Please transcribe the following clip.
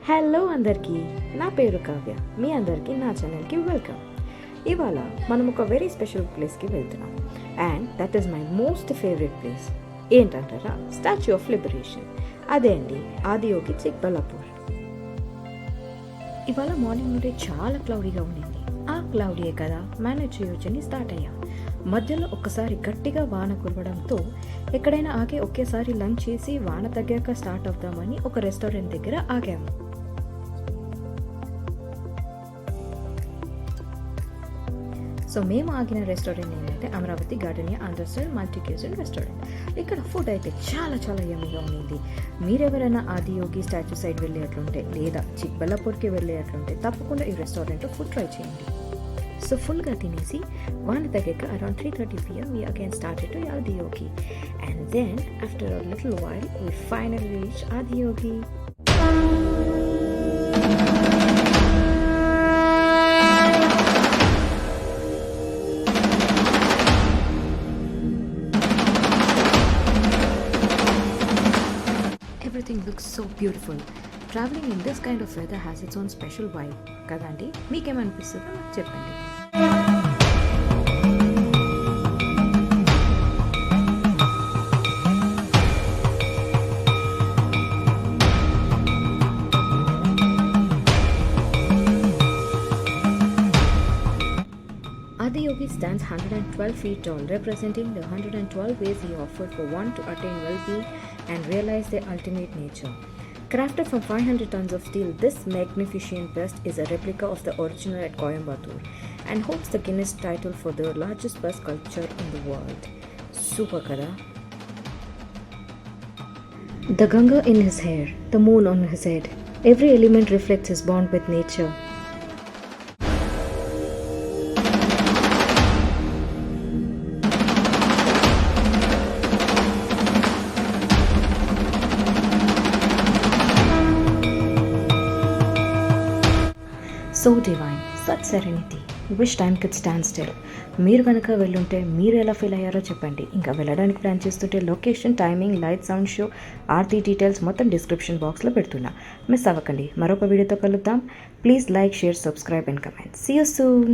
Hello అందరికీ, నా పేరు కావ్య. మీ అందరికీ నా ఛానల్కి వెల్కమ్. ఇవాళ మనం ఒక వెరీ స్పెషల్ ప్లేస్కి వెళ్తున్నాం and that is my most favourite place. ఏంటంటారా? Statue of liberation. అదే అండి, ఆదియోగి చిక్బల్లాపూర్. ఇవాళ మార్నింగ్ నుండి చాలా క్లౌడీగా ఉండింది. ఆ క్లౌడీయే కదా మేనేజ్ చేయొచ్చని స్టార్ట్ అయ్యాం. మధ్యలో ఒక్కసారి గట్టిగా వాన కురవడంతో ఎక్కడైనా ఆగి ఒకేసారి లంచ్ చేసి వాన తగ్గాక స్టార్ట్ అవుతామని ఒక రెస్టారెంట్ దగ్గర ఆగాము. సో మేము ఆగిన రెస్టారెంట్ ఏంటంటే Amaravati gardenia understand multi cuisine restaurant. ఇక్కడ ఫుడ్ అయితే చాలా చాలా యమ్మీగా ఉండింది. మీరెవరైనా ఆదియోగి స్టాచ్యూ సైడ్ వెళ్ళేట్లుంటే లేదా చిక్బల్లాపూర్కి వెళ్ళేట్లుంటే తప్పకుండా ఈ రెస్టారెంట్లో ఫుడ్ ట్రై చేయండి. సో ఫుల్గా తినేసి వాన తగ్గాక around 3:30 PM we again started to Adiyogi, and then after a little while we finally reached Adiyogi. Everything looks so beautiful. Traveling in this kind of weather has its own special vibe కదండి. మీకేమనిపిస్తుందో నాకు చెప్పండి. Adiyogi stands 112 feet tall, representing the 112 ways he offered for one to attain well-being and realize their ultimate nature. Crafted from 500 tons of steel, this magnificent bust is a replica of the original at Coimbatore and holds the Guinness title for the largest bust sculpture in the world. Super kada. The Ganga in his hair, the moon on his head, every element reflects his bond with nature. So divine, such serenity, wish time could stand still. మీరు కనుక వెళ్ళుంటే మీరు ఎలా feel అయ్యారో చెప్పండి. ఇంకా వెళ్ళడానికి plan చేస్తుంటే location, timing, light, sound show, Aarti details మొత్తం డిస్క్రిప్షన్ బాక్స్లో పెడుతున్నా. మిస్ అవ్వకండి. మరొక వీడియోతో కలుద్దాం. Please like, share, subscribe and comment. See you soon.